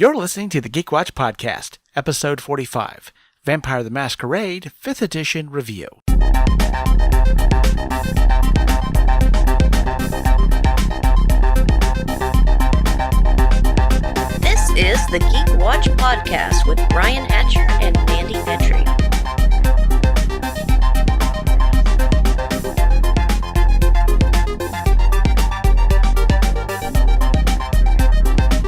You're listening to the Geek Watch Podcast, Episode 45, Vampire the Masquerade, 5th Edition Review. This is the Geek Watch Podcast with Brian Hatcher and Mandy Petrie.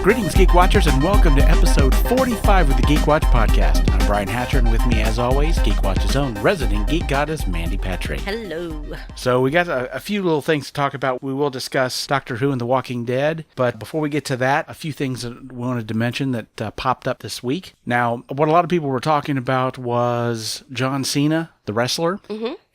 Greetings, Geek Watchers, and welcome to episode 45 of the Geek Watch Podcast. I'm Brian Hatcher, and with me, as always, Geek Watch's own resident geek goddess, Mandy Petrie. Hello. So we got a few little things to talk about. We will discuss Doctor Who and The Walking Dead, but before we get to that, a few things that we wanted to mention that popped up this week. Now, what a lot of people were talking about was John Cena, the wrestler,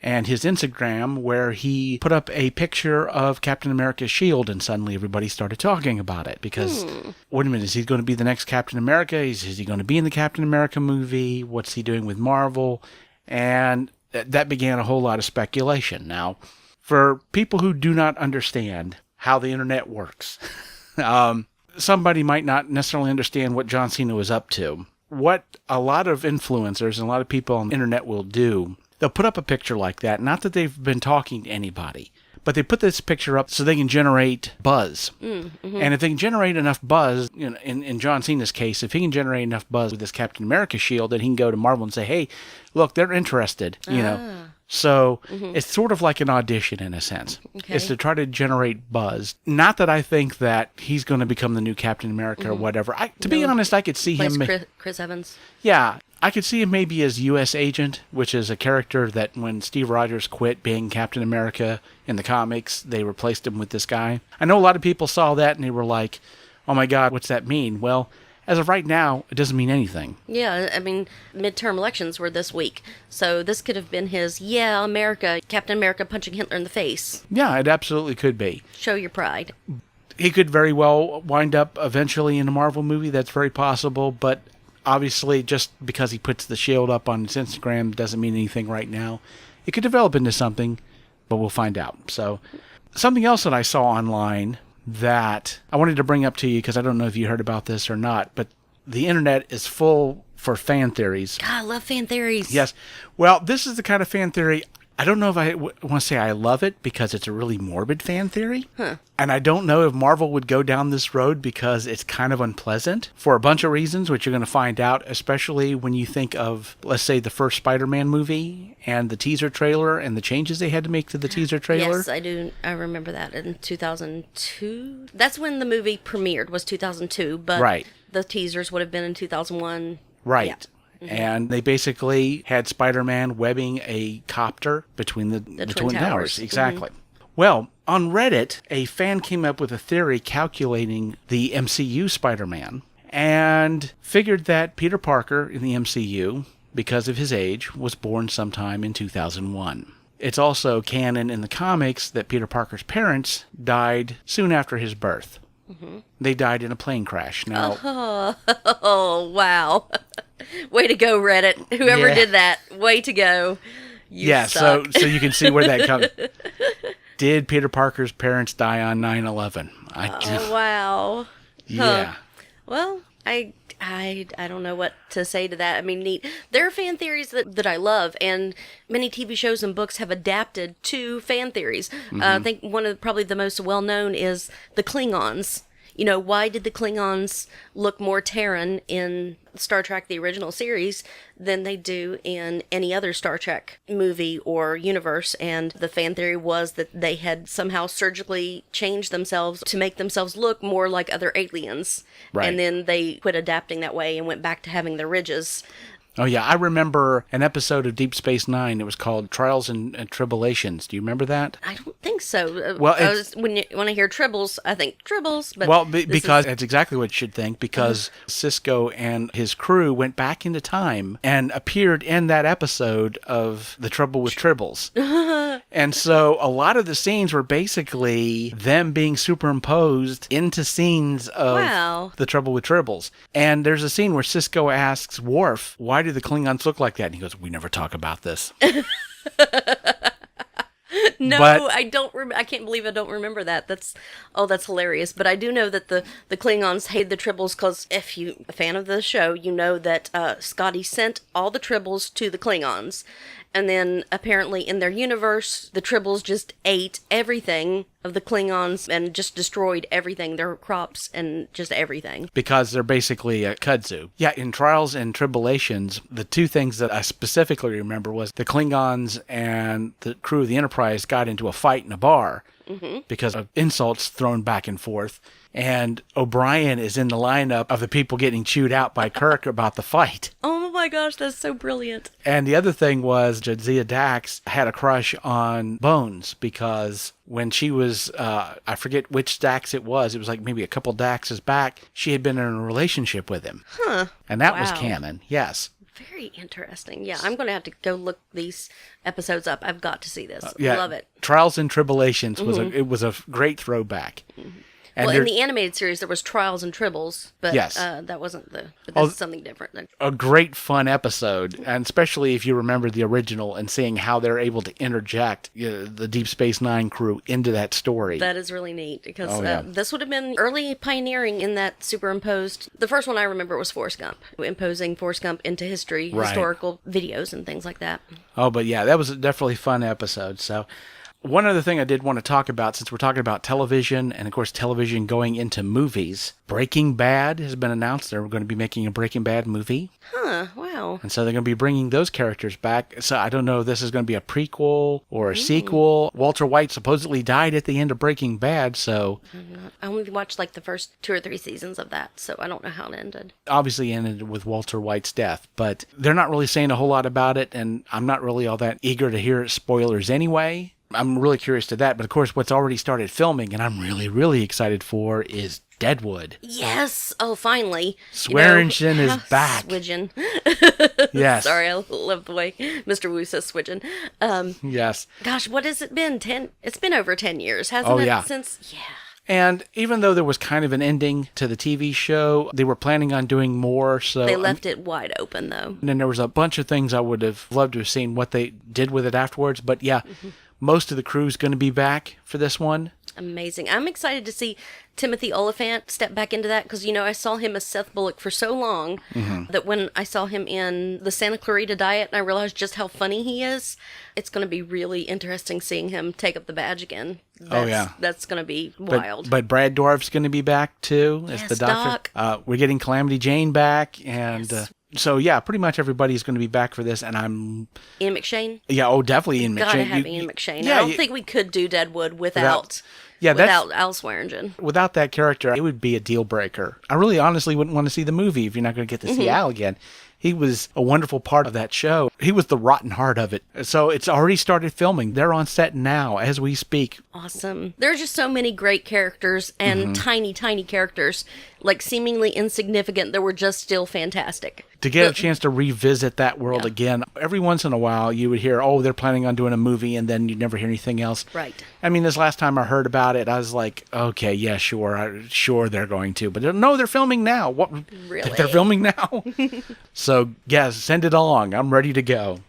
and his Instagram, where he put up a picture of Captain America's shield, and suddenly everybody started talking about it, because, wait a minute, is he going to be the next Captain America? Is he going to be in the Captain America movie? What's he doing with Marvel? And that began a whole lot of speculation. Now, for people who do not understand how the internet works, somebody might not necessarily understand what John Cena was up to. What a lot of influencers and a lot of people on the internet will do, they'll put up a picture like that. Not that they've been talking to anybody, but they put this picture up so they can generate buzz. And if they can generate enough buzz, you know, in John Cena's case, if he can generate enough buzz with this Captain America shield, then he can go to Marvel and say, hey, look, they're interested, you know. So it's sort of like an audition in a sense. It's to try to generate buzz. Not that I think that he's going to become the new Captain America or whatever. To be honest, I could see him... Chris Evans? Yeah. I could see him maybe as U.S. Agent, which is a character that when Steve Rogers quit being Captain America in the comics, they replaced him with this guy. I know a lot of people saw that and they were like, oh my God, what's that mean? Well, as of right now, it doesn't mean anything. Yeah, I mean, midterm elections were this week. So this could have been his, Captain America punching Hitler in the face. Yeah, it absolutely could be. Show your pride. He could very well wind up eventually in a Marvel movie. That's very possible, but obviously, just because he puts the shield up on his Instagram doesn't mean anything right now. It could develop into something, but we'll find out. So, something else that I saw online that I wanted to bring up to you, because I don't know if you heard about this or not, but the internet is full for fan theories. God, I love fan theories. Yes. Well, this is the kind of fan theory, I don't know if I want to say I love it, because it's a really morbid fan theory. And I don't know if Marvel would go down this road because it's kind of unpleasant for a bunch of reasons, which you're going to find out, especially when you think of, let's say, the first Spider-Man movie and the teaser trailer and the changes they had to make to the teaser trailer. Yes, I do. I remember that in 2002. That's when the movie premiered, was 2002, but the teasers would have been in 2001. Right. Yeah. And they basically had Spider-Man webbing a copter between the Twin Towers. Exactly. Well, on Reddit, a fan came up with a theory calculating the MCU Spider-Man and figured that Peter Parker in the MCU, because of his age, was born sometime in 2001. It's also canon in the comics that Peter Parker's parents died soon after his birth. They died in a plane crash. Now, oh, wow. Way to go, Reddit. Whoever did that, way to go. You suck. So you can see where that comes. Did Peter Parker's parents die on 9/11? Oh, wow. Yeah. Huh. Well, I don't know what to say to that. I mean, neat. There are fan theories that I love, and many TV shows and books have adapted to fan theories. I think one of probably the most well-known is the Klingons. You know, why did the Klingons look more Terran in Star Trek, the original series, than they do in any other Star Trek movie or universe? And the fan theory was that they had somehow surgically changed themselves to make themselves look more like other aliens. Right. And then they quit adapting that way and went back to having the ridges. Oh, yeah. I remember an episode of Deep Space Nine. It was called Trials and Tribulations. Do you remember that? I don't think so. Well, when I hear tribbles, I think tribbles. But well, because that's exactly what you should think, because Cisco and his crew went back into time and appeared in that episode of The Trouble with Tribbles. And so a lot of the scenes were basically them being superimposed into scenes of The Trouble with Tribbles. And there's a scene where Cisco asks Worf, why do the Klingons look like that? And he goes, we never talk about this. No, But I don't. I can't believe I don't remember that. That's hilarious. But I do know that the Klingons hate the Tribbles because if you a fan of the show, you know that Scotty sent all the Tribbles to the Klingons, and then apparently in their universe, the Tribbles just ate everything of the Klingons and just destroyed everything, their crops and just everything. because they're basically a kudzu. Yeah, in Trials and Tribulations, the two things that I specifically remember was the Klingons and the crew of the Enterprise got into a fight in a bar because of insults thrown back and forth. And O'Brien is in the lineup of the people getting chewed out by Kirk about the fight. Oh my gosh, that's so brilliant. And the other thing was Jadzia Dax had a crush on Bones because when she was, I forget which Dax it was like maybe a couple Daxes back, she had been in a relationship with him. Huh. And that was Wow. canon, yes. Very interesting. Yeah, I'm going to have to go look these episodes up. I've got to see this. Yeah, Love it. Trials and Tribulations was a great throwback. And Well, in the animated series, there was Trials and Tribbles, but Yes. That wasn't but this is something different. a great fun episode, and especially if you remember the original and seeing how they're able to interject the Deep Space Nine crew into that story. That is really neat because Oh, yeah. this would have been early pioneering in that superimposed. The first one I remember was Forrest Gump, imposing Forrest Gump into history, Right. historical videos and things like that. Oh, but yeah, that was definitely a fun episode. So one other thing I did want to talk about, since we're talking about television and, of course, television going into movies, Breaking Bad has been announced. They're going to be making a Breaking Bad movie. Huh, wow. And so they're going to be bringing those characters back. So I don't know if this is going to be a prequel or a sequel. Walter White supposedly died at the end of Breaking Bad, so I only watched like the first 2 or 3 seasons of that, so I don't know how it ended. obviously ended with Walter White's death. But they're not really saying a whole lot about it, and I'm not really all that eager to hear spoilers anyway. I'm really curious to that. But, of course, what's already started filming, and I'm really, really excited for, is Deadwood. Yes! Oh, finally. Swearingen is back. Swidgen. Yes. Sorry, I love the way Mr. Wu says Swidgen. Yes. Gosh, what has it been? It's been over 10 years, hasn't Oh, it? yeah. Yeah. And even though there was kind of an ending to the TV show, they were planning on doing more. So They left it wide open, though. And then there was a bunch of things I would have loved to have seen what they did with it afterwards. But yeah, most of the crew's going to be back for this one. Amazing. I'm excited to see Timothy Oliphant step back into that because, I saw him as Seth Bullock for so long that when I saw him in the Santa Clarita Diet and I realized just how funny he is, it's going to be really interesting seeing him take up the badge again. That's going to be wild. But Brad Dourif's going to be back too as Yes, the doctor. We're getting Calamity Jane back. And so, yeah, pretty much everybody's going to be back for this. And I'm... Ian McShane? Yeah, definitely Ian McShane. Gotta have Ian McShane. Yeah, I don't think we could do Deadwood without Al Swearingen. Without that character, it would be a deal breaker. I really honestly wouldn't want to see the movie if you're not going to get to see Al again. He was a wonderful part of that show. He was the rotten heart of it. So it's already started filming. They're on set now as we speak. Awesome. There are just so many great characters and tiny, tiny characters, like seemingly insignificant, that were just still fantastic. To get a chance to revisit that world again, every once in a while you would hear, oh, they're planning on doing a movie, and then you'd never hear anything else. Right. I mean, this last time I heard about it, I was like, okay, yeah, sure they're going to. But no, they're filming now. What? Really? They're filming now? So, yes, send it along. I'm ready to go.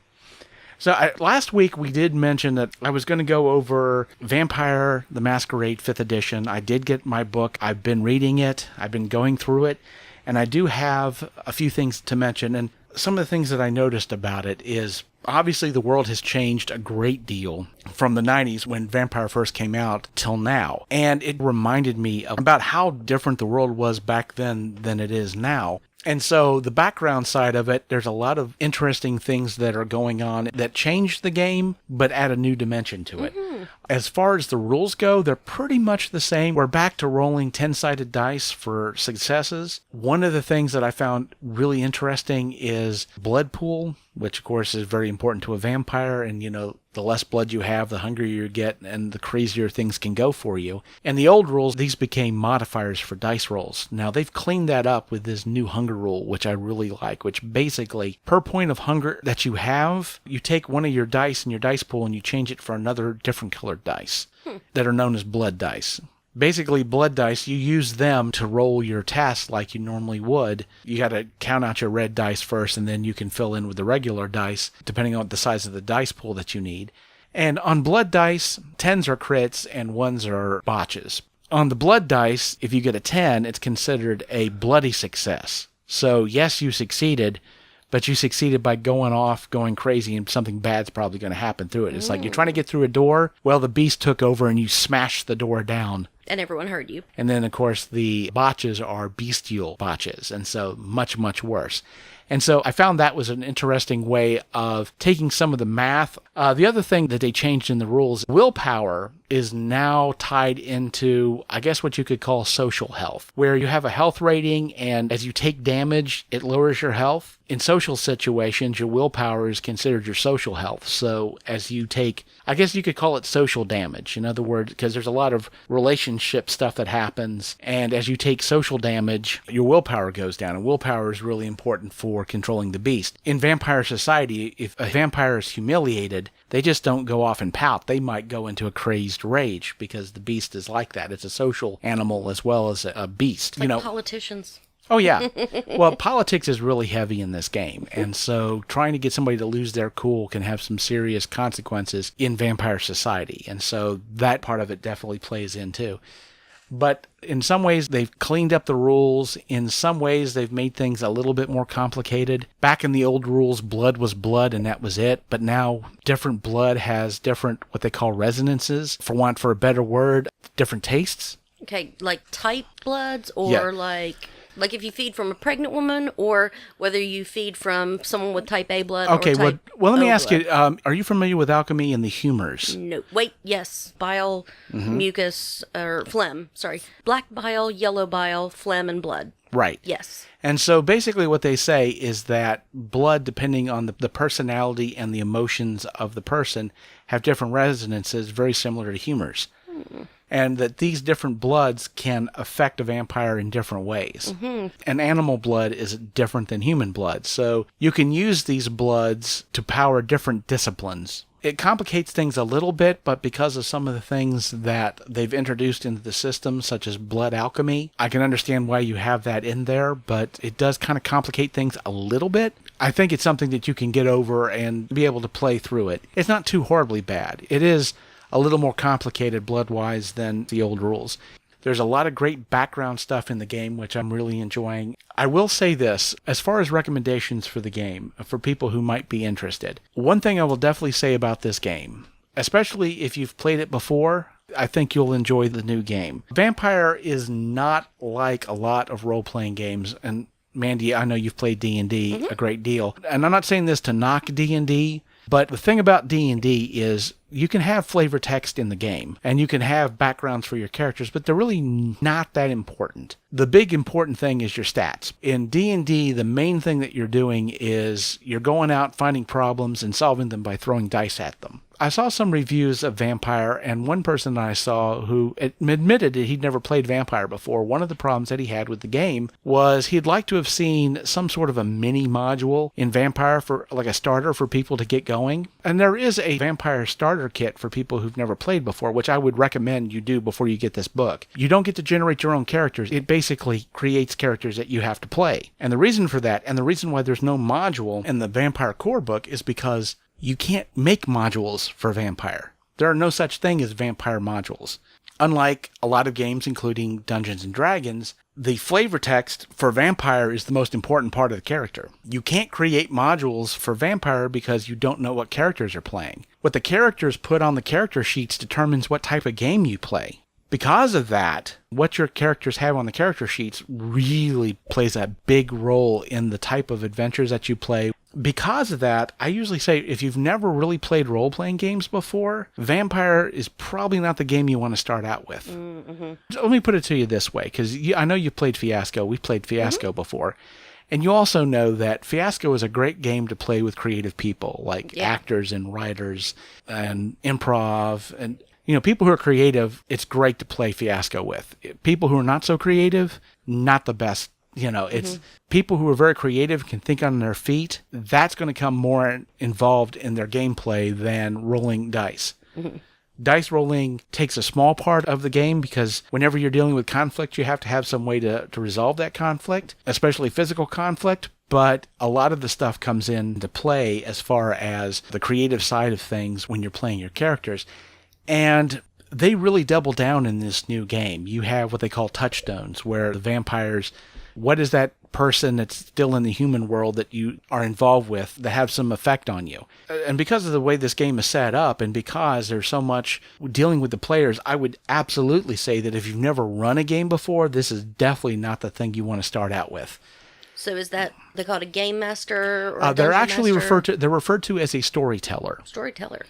So last week we did mention that I was going to go over Vampire the Masquerade 5th edition. I did get my book. I've been reading it. I've been going through it. And I do have a few things to mention. And some of the things that I noticed about it is obviously the world has changed a great deal from the 90s when Vampire first came out till now. And it reminded me about how different the world was back then than it is now. And so the background side of it, there's a lot of interesting things that are going on that change the game, but add a new dimension to it. As far as the rules go, they're pretty much the same. We're back to rolling 10-sided dice for successes. One of the things that I found really interesting is blood pool, which of course is very important to a vampire. And, the less blood you have, the hungrier you get, and the crazier things can go for you. And the old rules, these became modifiers for dice rolls. Now, they've cleaned that up with this new hunger rule, which I really like, which basically, per point of hunger that you have, you take one of your dice in your dice pool and you change it for another different colored dice that are known as blood dice. Basically, blood dice, you use them to roll your tasks like you normally would. You got to count out your red dice first, and then you can fill in with the regular dice, depending on the size of the dice pool that you need. And on blood dice, 10s are crits and 1s are botches. On the blood dice, if you get a 10, it's considered a bloody success. So yes, you succeeded, but you succeeded by going off, going crazy, and something bad's probably going to happen through it. It's like you're trying to get through a door, well, the beast took over and you smashed the door down. And everyone heard you. And then, of course, the botches are bestial botches, and so much, much worse. And so I found that was an interesting way of taking some of the math. The other thing that they changed in the rules, willpower is now tied into, I guess, what you could call social health, where you have a health rating, and as you take damage, it lowers your health. In social situations, your willpower is considered your social health. So as you take, I guess you could call it social damage. In other words, because there's a lot of relationship stuff that happens, and as you take social damage, your willpower goes down, and willpower is really important for controlling the beast. In vampire society, if a vampire is humiliated, they just don't go off and pout. They might go into a crazed rage because the beast is like that. It's a social animal as well as a beast. Like politicians. Oh, yeah. Well, politics is really heavy in this game. And so trying to get somebody to lose their cool can have some serious consequences in vampire society. And so that part of it definitely plays in too. But in some ways, they've cleaned up the rules. In some ways, they've made things a little bit more complicated. Back in the old rules, blood was blood and that was it. But now different blood has different, what they call resonances, for want for a better word, different tastes. Okay, like type bloods or like if you feed from a pregnant woman, or whether you feed from someone with type A blood or type well, let me O ask blood. you, are you familiar with alchemy and the humors? No. Wait, yes. Bile, mucus, or phlegm. Sorry. Black bile, yellow bile, phlegm, and blood. Right. Yes. And so basically what they say is that blood, depending on the personality and the emotions of the person, have different resonances very similar to humors. And that these different bloods can affect a vampire in different ways. And animal blood is different than human blood. So you can use these bloods to power different disciplines. It complicates things a little bit, but because of some of the things that they've introduced into the system, such as blood alchemy, I can understand why you have that in there, but it does kind of complicate things a little bit. I think it's something that you can get over and be able to play through it. It's not too horribly bad. It is a little more complicated blood-wise than the old rules. There's a lot of great background stuff in the game, which I'm really enjoying. I will say this, as far as recommendations for the game, for people who might be interested. One thing I will definitely say about this game, especially if you've played it before, I think you'll enjoy the new game. Vampire is not like a lot of role-playing games, and Mandy, I know you've played D&D a great deal. And I'm not saying this to knock D&D, but the thing about D&D is you can have flavor text in the game, and you can have backgrounds for your characters, but they're really not that important. The big important thing is your stats. In D&D, the main thing that you're doing is you're going out, finding problems, and solving them by throwing dice at them. I saw some reviews of Vampire, and one person that I saw who admitted that he'd never played Vampire before. One of the problems that he had with the game was he'd like to have seen some sort of a mini module in Vampire for like a starter for people to get going. And there is a Vampire starter kit for people who've never played before, which I would recommend you do before you get this book. You don't get to generate your own characters. It basically creates characters that you have to play. And the reason for that, and the reason why there's no module in the Vampire core book, is because you can't make modules for Vampire. There are no such thing as Vampire modules. Unlike a lot of games, including Dungeons & Dragons, the flavor text for Vampire is the most important part of the character. You can't create modules for Vampire because you don't know what characters are playing. What the characters put on the character sheets determines what type of game you play. Because of that, what your characters have on the character sheets really plays a big role in the type of adventures that you play. Because of that, I usually say if you've never really played role-playing games before, Vampire is probably not the game you want to start out with. Let me put it to you this way, because I know you've played Fiasco. We've played Fiasco before. And you also know that Fiasco is a great game to play with creative people, like actors and writers and improv and people who are creative. It's great to play Fiasco with. People who are not so creative, not the best. It's people who are very creative, can think on their feet. That's going to come more involved in their gameplay than rolling dice. Dice rolling takes a small part of the game because whenever you're dealing with conflict, you have to have some way to resolve that conflict, especially physical conflict. But a lot of the stuff comes into play as far as the creative side of things when you're playing your characters. And they really double down in this new game. You have what they call touchstones, where the vampires, what is that person that's still in the human world that you are involved with that have some effect on you? And because of the way this game is set up, and because there's so much dealing with the players, I would absolutely say that if you've never run a game before, this is definitely not the thing you want to start out with. So is that, they call it a game master or a they're dungeon actually master? referred to as a storyteller. Storyteller.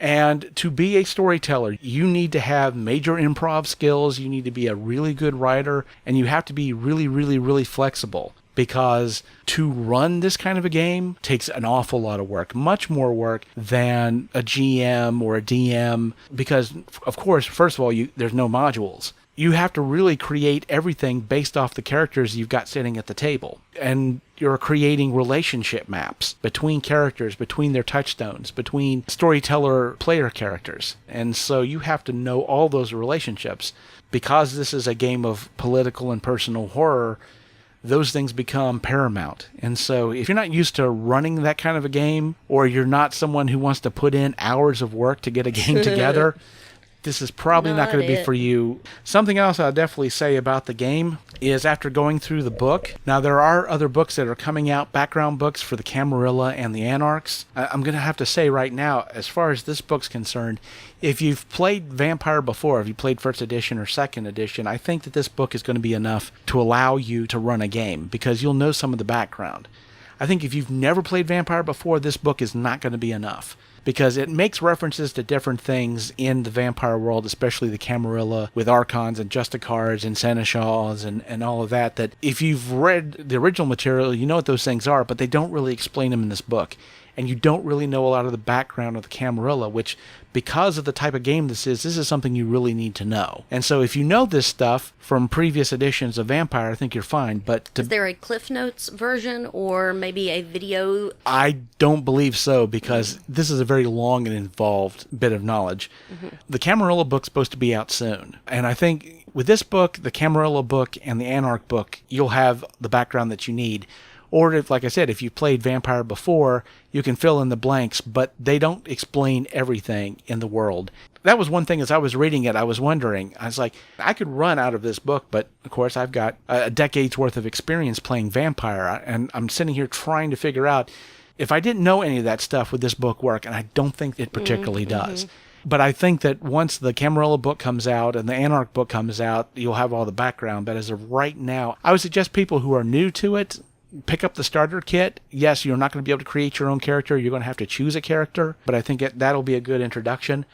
And to be a storyteller, you need to have major improv skills, you need to be a really good writer, and you have to be really, really, really flexible. Because to run this kind of a game takes an awful lot of work, much more work than a GM or a DM. Because, of course, first of all, there's no modules. You have to really create everything based off the characters you've got sitting at the table. And you're creating relationship maps between characters, between their touchstones, between storyteller player characters. And so you have to know all those relationships. Because this is a game of political and personal horror, those things become paramount. And so if you're not used to running that kind of a game, or you're not someone who wants to put in hours of work to get a game together, this is probably not going to be for you. Something else I'll definitely say about the game is after going through the book, now there are other books that are coming out, background books for the Camarilla and the Anarchs. I'm going to have to say right now, as far as this book's concerned, if you've played Vampire before, if you played first edition or second edition, I think that this book is going to be enough to allow you to run a game because you'll know some of the background. I think if you've never played Vampire before, this book is not going to be enough. Because it makes references to different things in the vampire world, especially the Camarilla, with Archons and Justicars and Seneschals and all of that, that if you've read the original material, you know what those things are, but they don't really explain them in this book. And you don't really know a lot of the background of the Camarilla, which, because of the type of game this is something you really need to know. And so if you know this stuff from previous editions of Vampire, I think you're fine. But is there a Cliff Notes version or maybe a video? I don't believe so, because this is a very long and involved bit of knowledge. The Camarilla book's supposed to be out soon. And I think with this book, the Camarilla book, and the Anarch book, you'll have the background that you need. Or, if, like I said, if you played Vampire before, you can fill in the blanks, but they don't explain everything in the world. That was one thing as I was reading it, I was wondering. I was like, I could run out of this book, but of course I've got a decade's worth of experience playing Vampire, and I'm sitting here trying to figure out if I didn't know any of that stuff, would this book work? And I don't think it particularly does. But I think that once the Camarilla book comes out and the Anarch book comes out, you'll have all the background. But as of right now, I would suggest people who are new to it, pick up the starter kit. Yes, you're not going to be able to create your own character. You're going to have to choose a character, but I think that'll be a good introduction.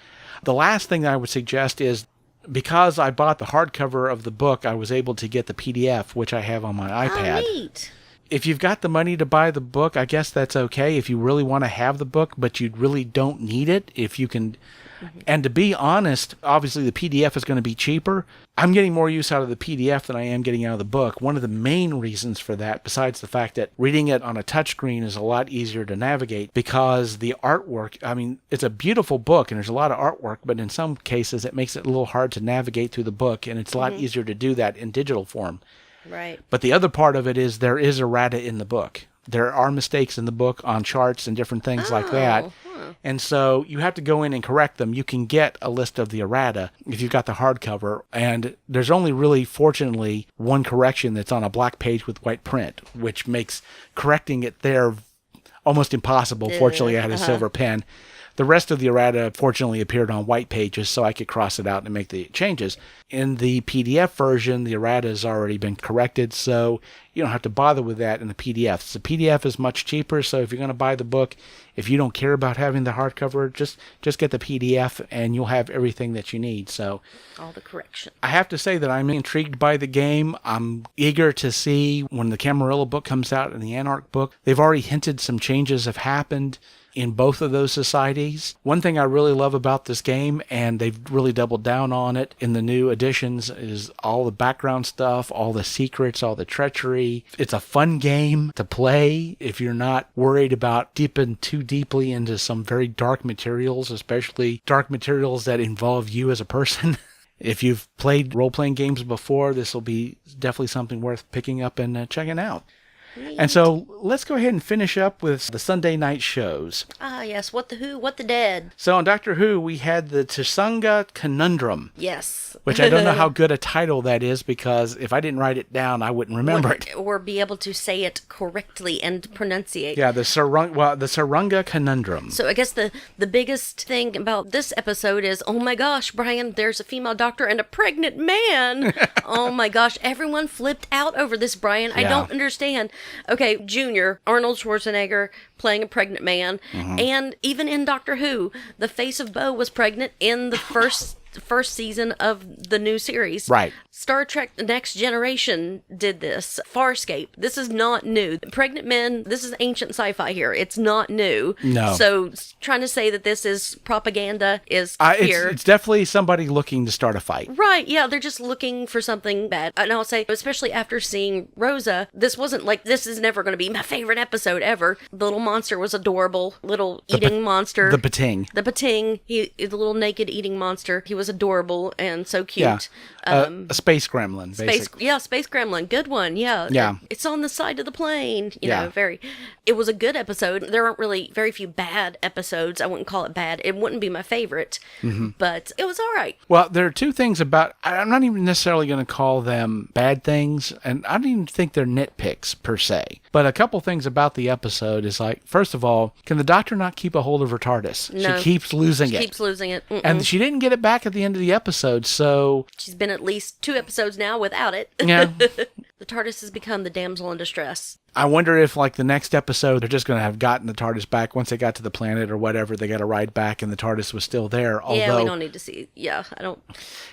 The last thing I would suggest is, because I bought the hardcover of the book, I was able to get the PDF, which I have on my iPad. Oh, neat. If you've got the money to buy the book, I guess that's okay. If you really want to have the book, but you really don't need it, if you can... And to be honest, obviously the PDF is going to be cheaper. I'm getting more use out of the PDF than I am getting out of the book. One of the main reasons for that, besides the fact that reading it on a touchscreen is a lot easier to navigate, because the artwork, I mean, it's a beautiful book and there's a lot of artwork, but in some cases it makes it a little hard to navigate through the book, and it's a lot easier to do that in digital form. Right. But the other part of it is there is errata in the book. There are mistakes in the book on charts and different things like that. And so you have to go in and correct them. You can get a list of the errata if you've got the hardcover. And there's only really, fortunately, one correction that's on a black page with white print, which makes correcting it there almost impossible. Fortunately, I had a silver pen. The rest of the errata, fortunately, appeared on white pages, so I could cross it out and make the changes. In the PDF version, the errata has already been corrected, so you don't have to bother with that in the PDF. The PDF is much cheaper, so if you're going to buy the book, if you don't care about having the hardcover, just get the PDF, and you'll have everything that you need. So all the correction. I have to say that I'm intrigued by the game. I'm eager to see when the Camarilla book comes out and the Anarch book. They've already hinted some changes have happened in both of those societies. One thing I really love about this game, and they've really doubled down on it in the new editions, is all the background stuff, all the secrets, all the treachery. It's a fun game to play if you're not worried about dipping too deeply into some very dark materials, especially dark materials that involve you as a person. If you've played role-playing games before, this will be definitely something worth picking up and checking out. And so let's go ahead and finish up with the Sunday night shows. Ah, yes. What the Who, What the Dead. So on Doctor Who, we had the Tsanga Conundrum. Yes. Which I don't know how good a title that is, because if I didn't write it down, I wouldn't remember it. Or be able to say it correctly and pronunciate. Yeah, the Tsanga Conundrum. So I guess the biggest thing about this episode is, oh my gosh, Brian, there's a female doctor and a pregnant man. Oh my gosh, everyone flipped out over this, Brian. I don't understand. Okay, Junior, Arnold Schwarzenegger playing a pregnant man. And even in Doctor Who, the face of Bo was pregnant in the first season of the new series. Right. Star Trek The Next Generation did this. Farscape. This is not new. Pregnant men, this is ancient sci-fi here. It's not new. No. So trying to say that this is propaganda is here. It's definitely somebody looking to start a fight. Right, yeah, they're just looking for something bad. And I'll say, especially after seeing Rosa, this wasn't like, this is never going to be my favorite episode ever. The little monster was adorable. Little eating monster. The Pating. The Pating. The little naked eating monster. He was adorable and so cute. Yeah. A space gremlin, basically. Space gremlin. Good one, yeah. Yeah. It's on the side of the plane. You know, it was a good episode. There aren't really very few bad episodes. I wouldn't call it bad. It wouldn't be my favorite, but it was all right. Well, there are two things about, I'm not even necessarily going to call them bad things, and I don't even think they're nitpicks per se. But a couple things about the episode is like, first of all, can the doctor not keep a hold of her TARDIS? No. She keeps losing it. Keeps losing it. And she didn't get it back at the end of the episode, so... She's been at least 2 episodes now without it. Yeah. The TARDIS has become the damsel in distress. I wonder if, like, the next episode, they're just going to have gotten the TARDIS back. Once they got to the planet or whatever, they got a ride back and the TARDIS was still there. Yeah, we don't need to see... Yeah, I don't...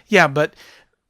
Yeah, but...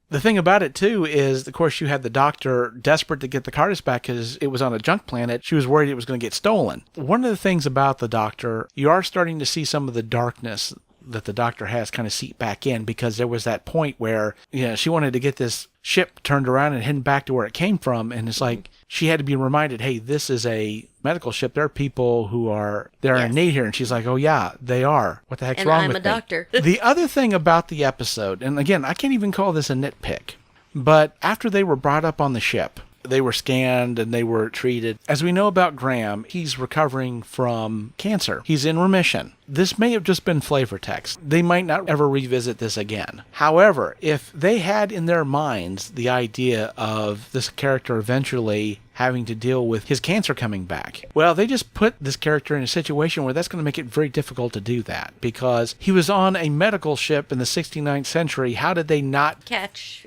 The thing about it, too, is, of course, you had the doctor desperate to get the TARDIS back because it was on a junk planet. She was worried it was going to get stolen. One of the things about the doctor, you are starting to see some of the darkness that the doctor has kind of seep back in, because there was that point where, you know, she wanted to get this ship turned around and hidden back to where it came from. And it's like, she had to be reminded, hey, this is a medical ship. There are people who are, they're in need here. And she's like, oh yeah, they are. What the heck's wrong with me? And I'm a doctor. The other thing about the episode, and again, I can't even call this a nitpick, but after they were brought up on the ship, they were scanned and they were treated. As we know about Graham, he's recovering from cancer. He's in remission. This may have just been flavor text. They might not ever revisit this again. However, if they had in their minds the idea of this character eventually having to deal with his cancer coming back, well, they just put this character in a situation where that's going to make it very difficult to do that, because he was on a medical ship in the 69th century. How did they not catch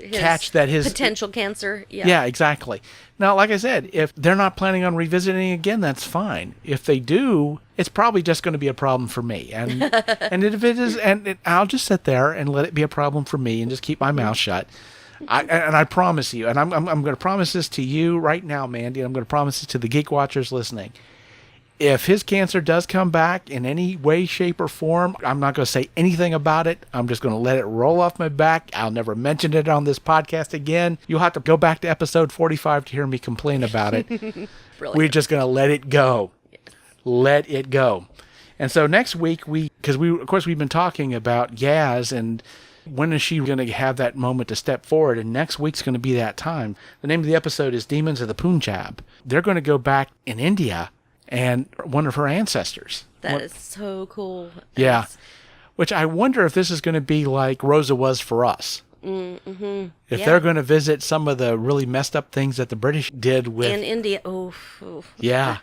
that his potential cancer? Yeah, exactly. Now, like I said, if they're not planning on revisiting again, that's fine. If they do, it's probably just going to be a problem for me. And if it is, I'll just sit there and let it be a problem for me and just keep my mouth shut. I promise you, and I'm going to promise this to you right now, Mandy, and I'm going to promise this to the Geek Watchers listening. If his cancer does come back in any way, shape, or form, I'm not going to say anything about it. I'm just going to let it roll off my back. I'll never mention it on this podcast again. You'll have to go back to episode 45 to hear me complain about it. We're just going to let it go. Yes. Let it go. And so next week, because of course, we've been talking about Yaz and when is she going to have that moment to step forward? And next week's going to be that time. The name of the episode is Demons of the Punjab. They're going to go back in India and one of her ancestors. That is so cool. Yeah. Which I wonder if this is going to be like Rosa was for us. Mm-hmm. If they're going to visit some of the really messed up things that the British did with... In India. Oh. Yeah.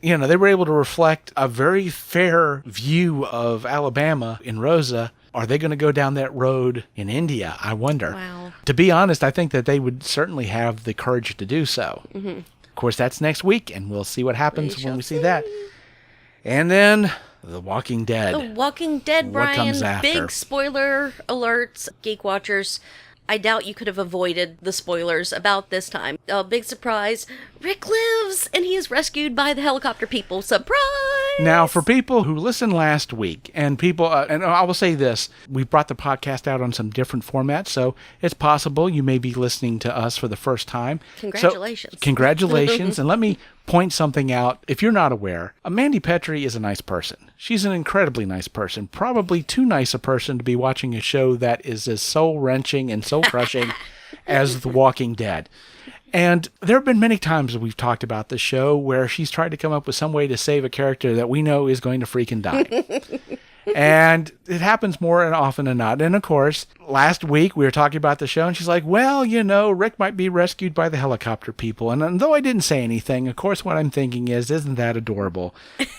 You know, they were able to reflect a very fair view of Alabama in Rosa. Are they going to go down that road in India? I wonder. Wow. To be honest, I think that they would certainly have the courage to do so. Mm-hmm. Of course, that's next week, and we'll see what happens when we see that. And then, The Walking Dead. The Walking Dead, Brian. What comes after? Big spoiler alerts, Geek Watchers. I doubt you could have avoided the spoilers about this time. Big surprise, Rick lives, and he is rescued by the helicopter people. Surprise! Now, for people who listened last week, and people, and I will say this, we brought the podcast out on some different formats, so it's possible you may be listening to us for the first time. Congratulations. So, congratulations. And let me point something out. If you're not aware, Mandy Petrie is a nice person. She's an incredibly nice person. Probably too nice a person to be watching a show that is as soul-wrenching and soul-crushing as The Walking Dead. And there have been many times we've talked about the show where she's tried to come up with some way to save a character that we know is going to freaking die. And it happens more and often than not. And of course, last week we were talking about the show and she's like, well, Rick might be rescued by the helicopter people. And though I didn't say anything, of course, what I'm thinking is, isn't that adorable?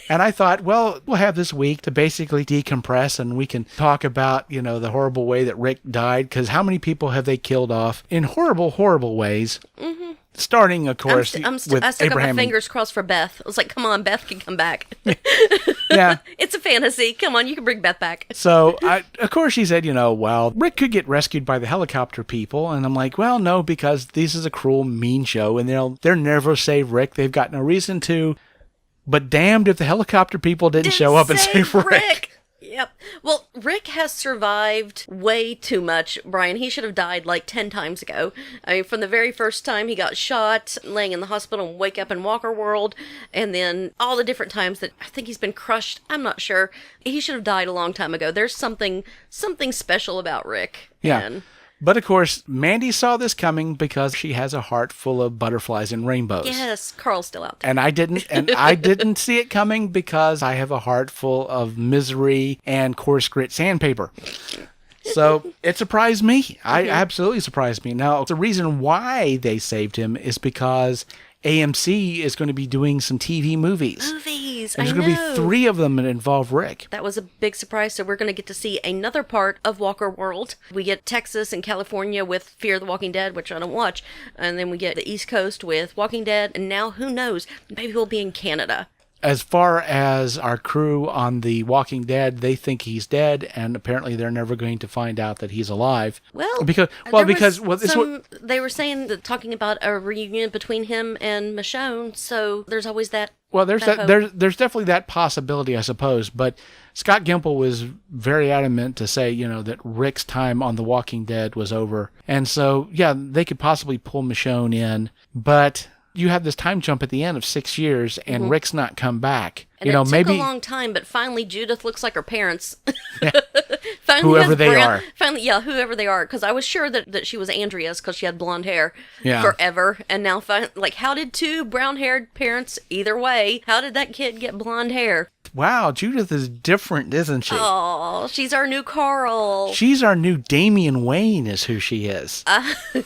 And I thought, well, we'll have this week to basically decompress and we can talk about, the horrible way that Rick died. Because how many people have they killed off in horrible, horrible ways? Mm-hmm. Starting, of course, I still with got Abraham. my fingers crossed for Beth. I was like, come on, Beth can come back. Yeah. It's a fantasy. Come on, you can bring Beth back. So, of course, she said, well, Rick could get rescued by the helicopter people. And I'm like, well, no, because this is a cruel, mean show. And they'll never save Rick. They've got no reason to. But damned if the helicopter people didn't show up and save Rick. Yep. Well, Rick has survived way too much, Brian. He should have died like 10 times ago. I mean, from the very first time he got shot, laying in the hospital and wake up in Walker World, and then all the different times that I think he's been crushed. I'm not sure. He should have died a long time ago. There's something special about Rick. Yeah. And but of course, Mandy saw this coming because she has a heart full of butterflies and rainbows. yes, Carl's still out there. And I didn't see it coming because I have a heart full of misery and coarse grit sandpaper. So it surprised me. Absolutely surprised me. Now, the reason why they saved him is because AMC is going to be doing some TV movies. And there's going to be 3 of them that involve Rick. That was a big surprise. So we're going to get to see another part of Walker World. We get Texas and California with Fear the Walking Dead, which I don't watch. And then we get the East Coast with Walking Dead. And now, who knows? Maybe we'll be in Canada. As far as our crew on The Walking Dead, they think he's dead, and apparently they're never going to find out that he's alive. Because they were saying that talking about a reunion between him and Michonne, so there's always that. Well, there's definitely that possibility, I suppose. But Scott Gimple was very adamant to say, that Rick's time on The Walking Dead was over, and so yeah, they could possibly pull Michonne in, but you have this time jump at the end of 6 years, and Rick's not come back. And it took a long time, but finally Judith looks like her parents. Yeah. Whoever they are. Finally, yeah, whoever they are. Because I was sure that she was Andrea's because she had blonde hair forever. And now, how did 2 brown-haired parents, either way, how did that kid get blonde hair? Wow, Judith is different, isn't she? Oh, she's our new Carl. She's our new Damian Wayne is who she is.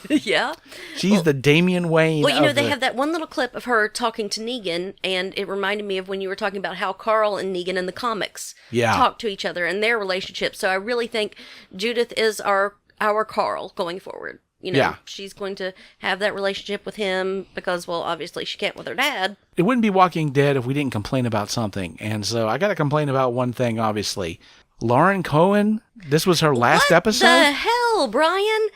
Yeah. She's the Damian Wayne. Well, they have that one little clip of her talking to Negan, and it reminded me of when you were talking about how Carl and Negan in the comics talk to each other and their relationship. So I really think Judith is our Carl going forward. She's going to have that relationship with him because, well, obviously she can't with her dad. It wouldn't be Walking Dead if we didn't complain about something. And so I got to complain about one thing, obviously. Lauren Cohen, this was her last episode? What the hell, Brian?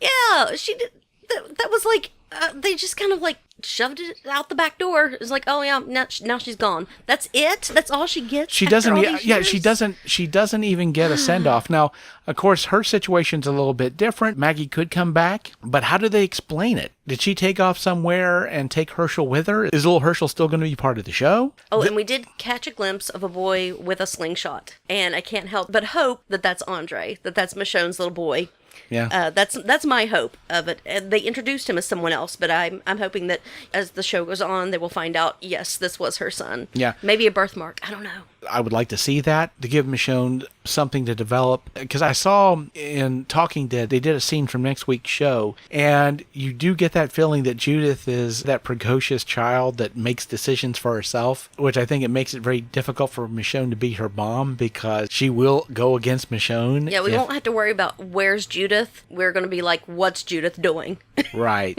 Yeah, she did. That was like, they just kind of like shoved it out the back door. It's like, oh yeah, now she's gone. That's it. That's all she gets. She doesn't. She doesn't even get a send off. Now, of course, her situation's a little bit different. Maggie could come back, but how do they explain it? Did she take off somewhere and take Herschel with her? Is little Herschel still going to be part of the show? Oh, and we did catch a glimpse of a boy with a slingshot, and I can't help but hope that that's Andre, that's Michonne's little boy. Yeah, that's my hope of it. They introduced him as someone else, but I'm hoping that as the show goes on, they will find out. Yes, this was her son. Yeah, maybe a birthmark. I don't know. I would like to see that, to give Michonne something to develop. Because I saw in Talking Dead, they did a scene from next week's show, and you do get that feeling that Judith is that precocious child that makes decisions for herself, which I think it makes it very difficult for Michonne to be her mom, because she will go against Michonne. Yeah, we won't have to worry about where's Judith. We're going to be like, what's Judith doing? Right.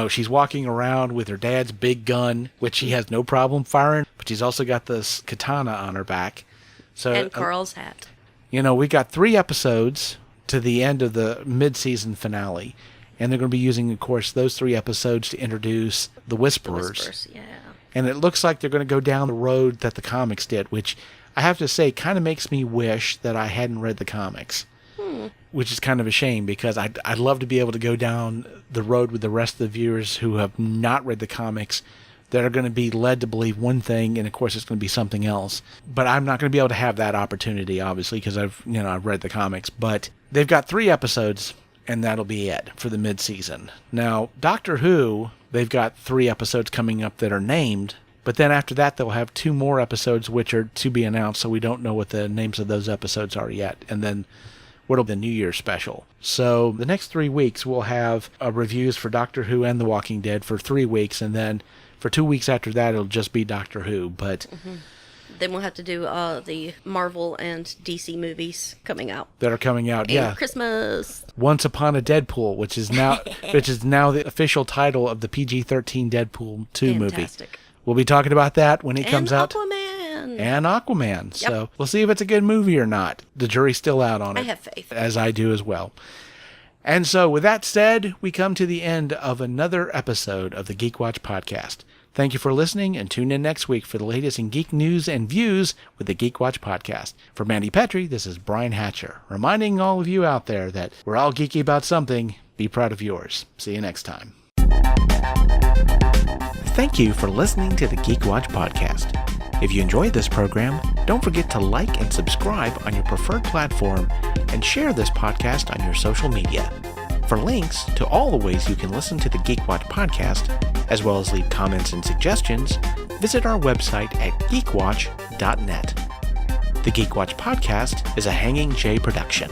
She's walking around with her dad's big gun, which she has no problem firing, but she's also got this katana on her back. And Carl's hat. We got 3 episodes to the end of the mid-season finale, and they're going to be using, of course, those 3 episodes to introduce the Whisperers. Yeah. And it looks like they're going to go down the road that the comics did, which I have to say kind of makes me wish that I hadn't read the comics. Which is kind of a shame, because I'd love to be able to go down the road with the rest of the viewers who have not read the comics, that are going to be led to believe one thing, and of course it's going to be something else. But I'm not going to be able to have that opportunity, obviously, because I've read the comics. But they've got 3 episodes, and that'll be it for the mid-season. Now, Doctor Who, they've got 3 episodes coming up that are named, but then after that they'll have 2 more episodes which are to be announced, so we don't know what the names of those episodes are yet. And then what'll be the New Year's special. So the next 3 weeks we'll have reviews for Doctor Who and The Walking Dead for 3 weeks, and then for 2 weeks after that it'll just be Doctor Who. But then we'll have to do the Marvel and DC movies coming out. That are coming out, and yeah. Christmas. Once Upon a Deadpool, which is now the official title of the PG-13 Deadpool 2 Fantastic. movie. We'll be talking about that when it comes out. And Aquaman. Yep. So we'll see if it's a good movie or not. The jury's still out on it. I have faith. As I do as well. And so with that said, we come to the end of another episode of the Geek Watch podcast. Thank you for listening, and tune in next week for the latest in geek news and views with the Geek Watch podcast. For Mandy Petrie, this is Brian Hatcher, reminding all of you out there that we're all geeky about something. Be proud of yours. See you next time. Thank you for listening to the Geek Watch podcast. If you enjoyed this program, don't forget to like and subscribe on your preferred platform and share this podcast on your social media. For links to all the ways you can listen to the Geek Watch podcast, as well as leave comments and suggestions, visit our website at geekwatch.net. The Geek Watch podcast is a Hanging J production.